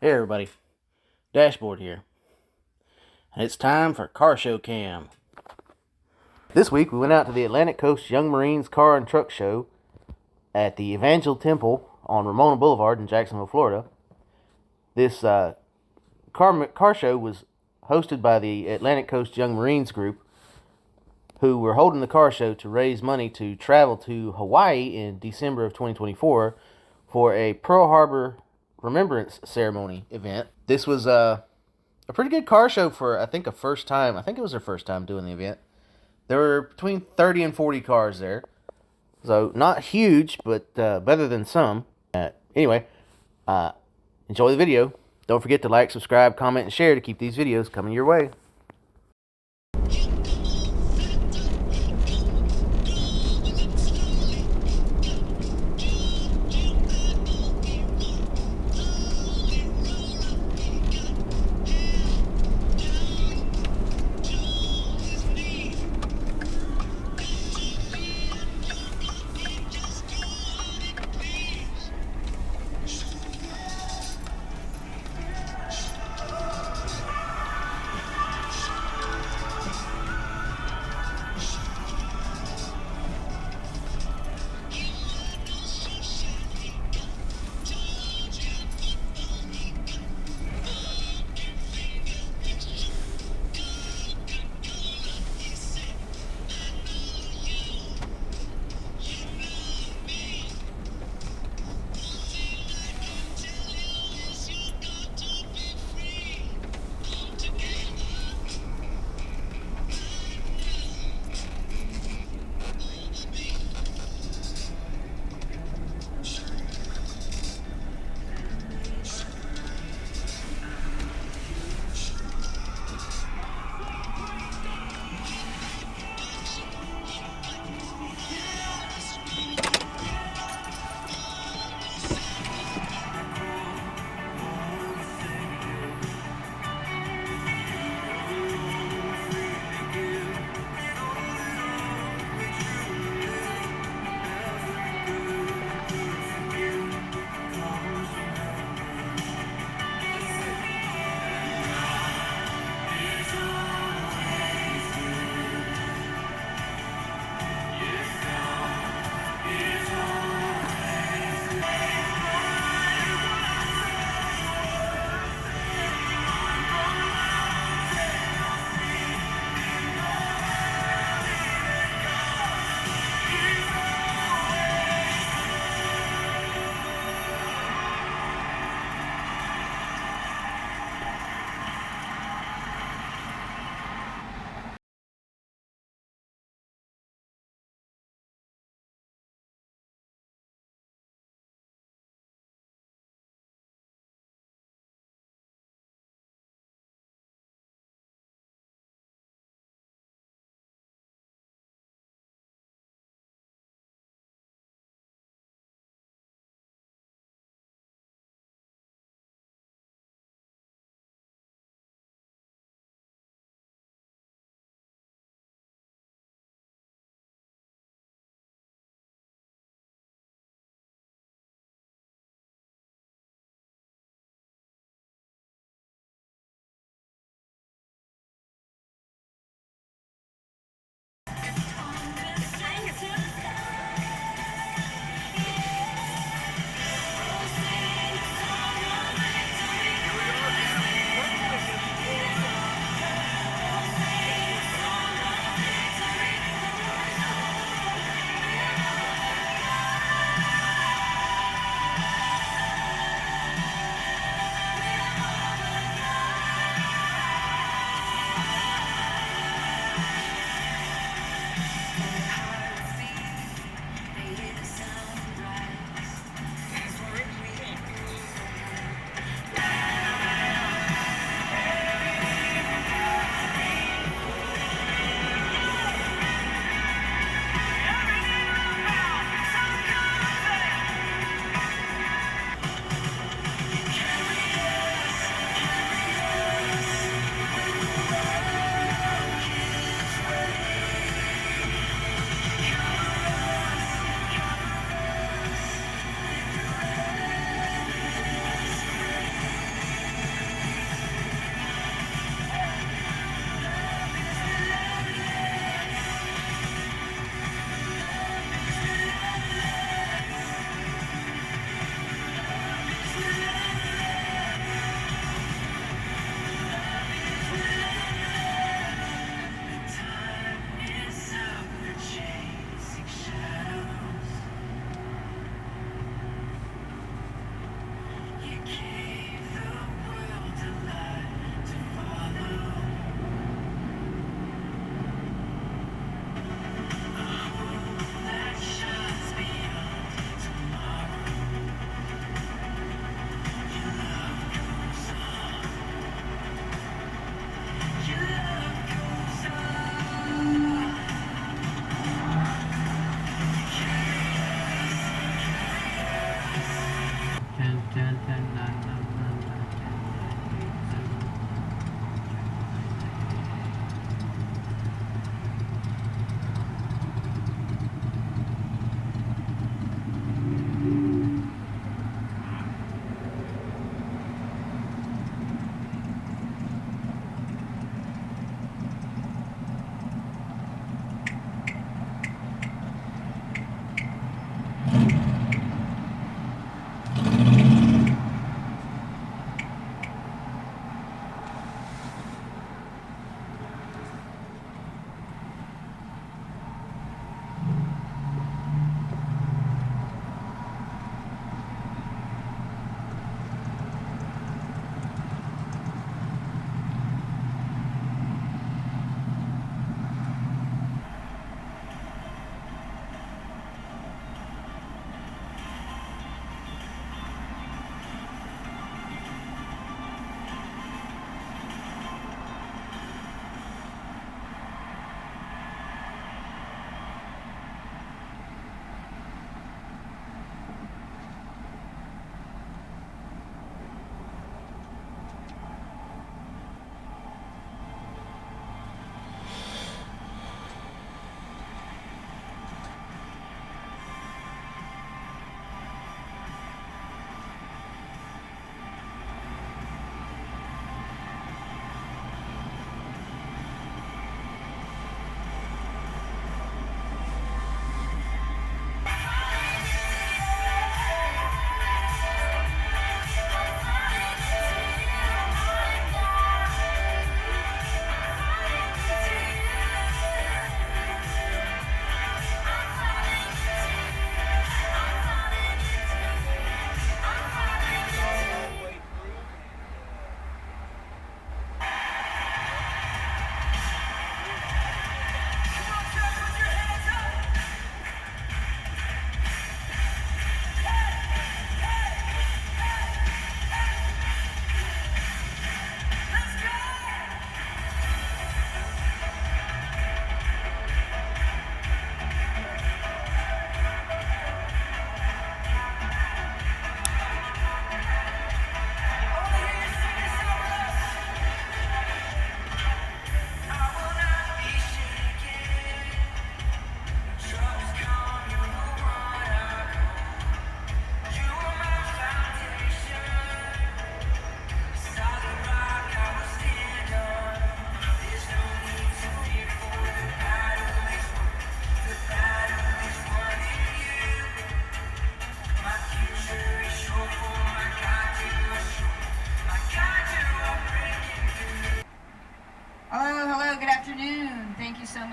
Hey everybody, Dashboard here, and it's time for Car Show Cam. This week we went out to the Atlantic Coast Young Marines Car and Truck Show at the Evangel Temple on Ramona Boulevard in Jacksonville, Florida. This car show was hosted by the Atlantic Coast Young Marines group, who were holding the car show to raise money to travel to Hawaii in December of 2024 for a Pearl Harbor remembrance ceremony event. This was a pretty good car show for, I think, a first time. I think it was their first time doing the event. There were between 30 and 40 cars there. So, not huge, but better than some. Anyway, enjoy the video. Don't forget to like, subscribe, comment, and share to keep these videos coming your way.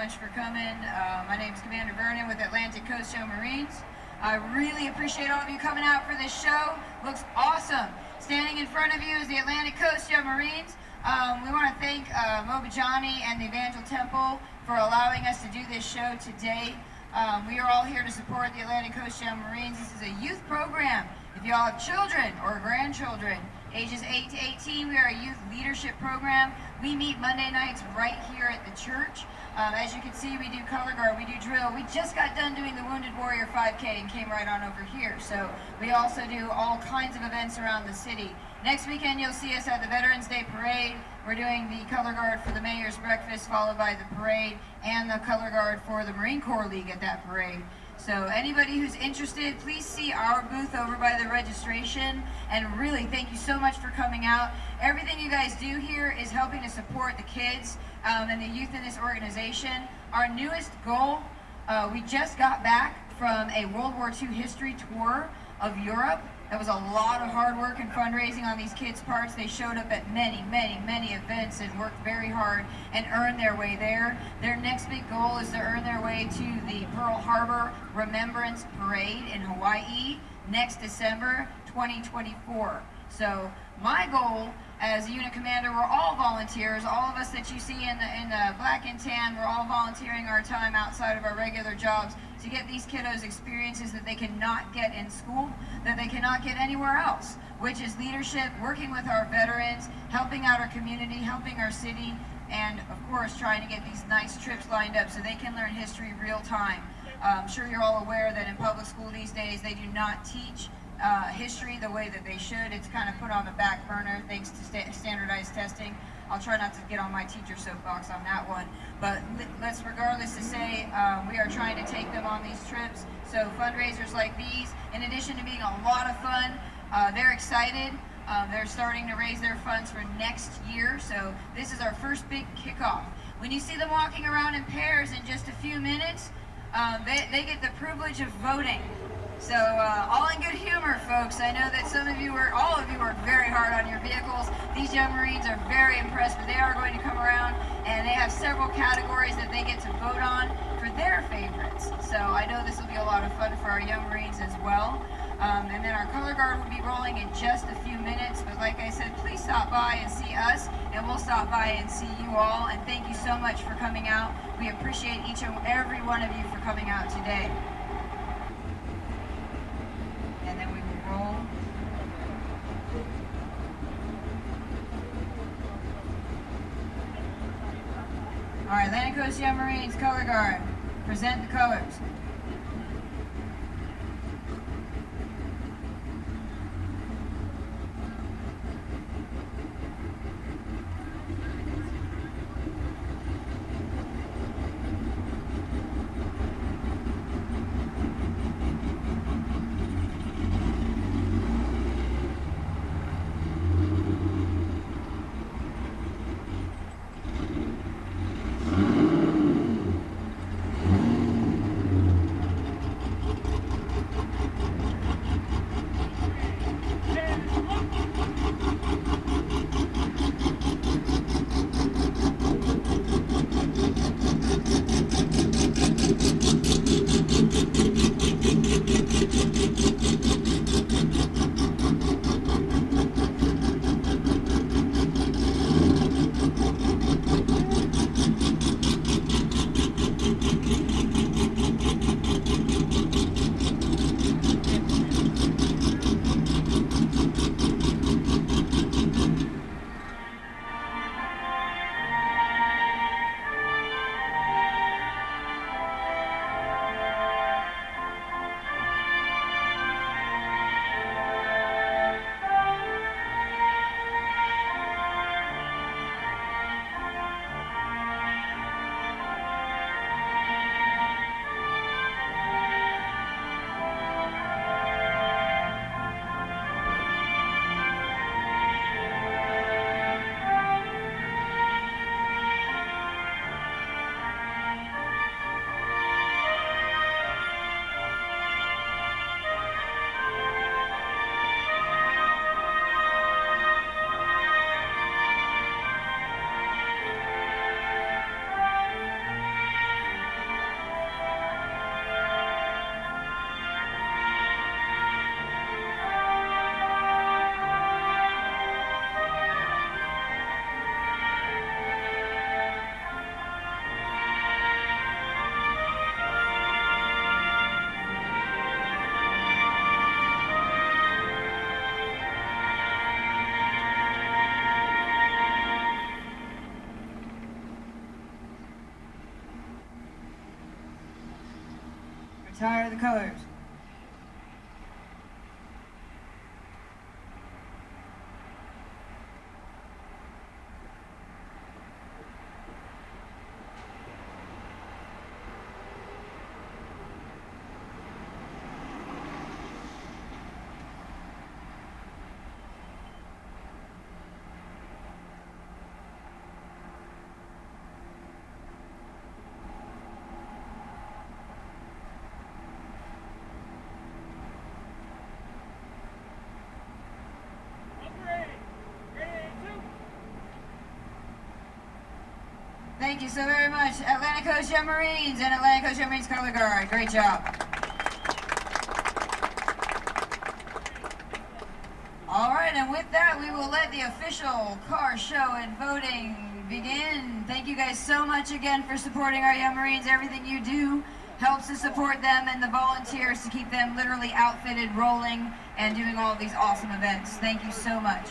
much for coming. My name's Commander Vernon with Atlantic Coast Young Marines. I really appreciate all of you coming out for this show. Looks awesome. Standing in front of you is the Atlantic Coast Young Marines. We want to thank Mobajani and the Evangel Temple for allowing us to do this show today. We are all here to support the Atlantic Coast Young Marines. This is a youth program. If you all have children or grandchildren, ages 8 to 18, we are a youth leadership program. We meet Monday nights right here at the church. As you can see, we do color guard, we do drill. We just got done doing the Wounded Warrior 5K and came right on over here. So we also do all kinds of events around the city. Next weekend, you'll see us at the Veterans Day Parade. We're doing the color guard for the Mayor's Breakfast, followed by the parade, and the color guard for the Marine Corps League at that parade. So anybody who's interested, please see our booth over by the registration. And really, thank you so much for coming out. Everything you guys do here is helping to support the kids and the youth in this organization. Our newest goal, we just got back from a World War II history tour of Europe. That was a lot of hard work and fundraising on these kids' parts. They showed up at many events and worked very hard and earned their way there. Their next big goal is to earn their way to the Pearl Harbor Remembrance Parade in Hawaii next December 2024. So my goal as a unit commander, we're all volunteers. All of us that you see in the black and tan, we're all volunteering our time outside of our regular jobs to get these kiddos experiences that they cannot get in school, that they cannot get anywhere else, which is leadership, working with our veterans, helping out our community, helping our city, and of course trying to get these nice trips lined up so they can learn history real time. I'm sure you're all aware that in public school these days they do not teach history the way that they should. It's kind of put on the back burner thanks to standardized testing. I'll try not to get on my teacher soapbox on that one, but let's regardless to say we are trying to take them on these trips. So fundraisers like these, in addition to being a lot of fun, they're excited. They're starting to raise their funds for next year, so this is our first big kickoff. When you see them walking around in pairs in just a few minutes, they get the privilege of voting. So all in good humor, folks. I know that all of you work very hard on your vehicles. These young Marines are very impressed, but they are going to come around and they have several categories that they get to vote on for their favorites. So I know this will be a lot of fun for our young Marines as well. And then our color guard will be rolling in just a few minutes, but like I said, please stop by and see us, and we'll stop by and see you all. And thank you so much for coming out. We appreciate each and every one of you for coming out today. And then we will roll. All right, Atlantic Coast Young Marines Color Guard, present the colors. Retire the colors. Thank you so very much, Atlanta Coast Young Marines and Atlanta Coast Young Marines Color Guard. Great job. All right, and with that, we will let the official car show and voting begin. Thank you guys so much again for supporting our Young Marines. Everything you do helps to support them and the volunteers to keep them literally outfitted, rolling, and doing all of these awesome events. Thank you so much.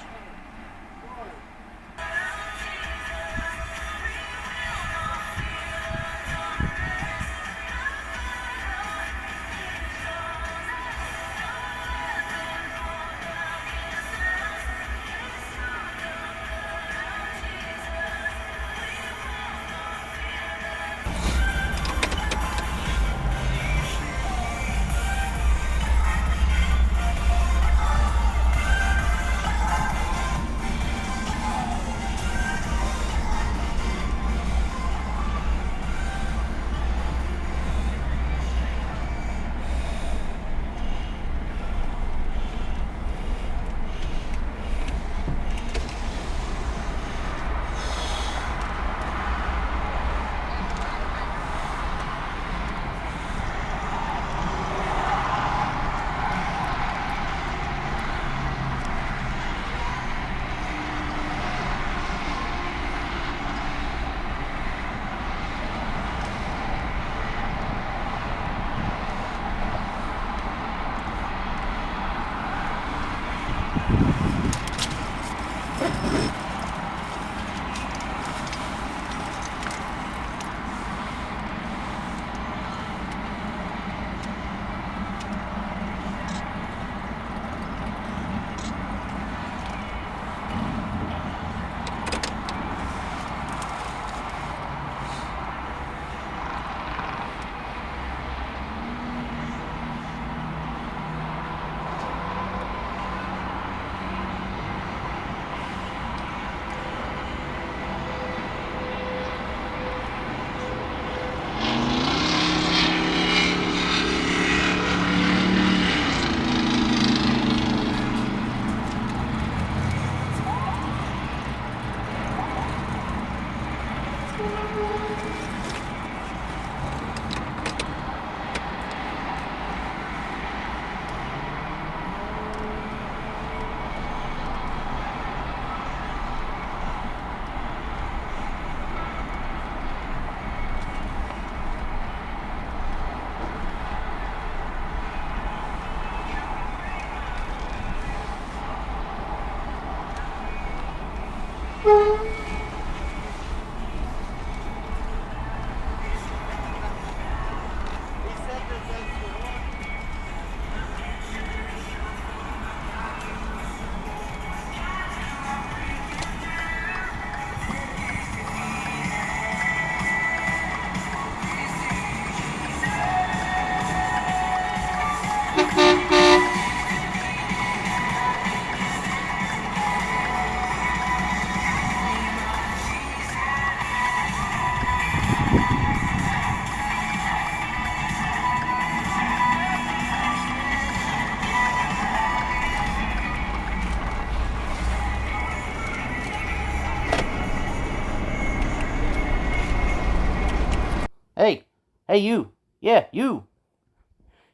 Hey you! Yeah, you!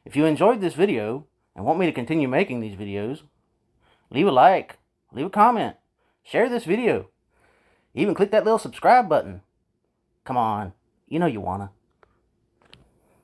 If you enjoyed this video and want me to continue making these videos, leave a like, leave a comment, share this video, even click that little subscribe button. Come on, you know you wanna.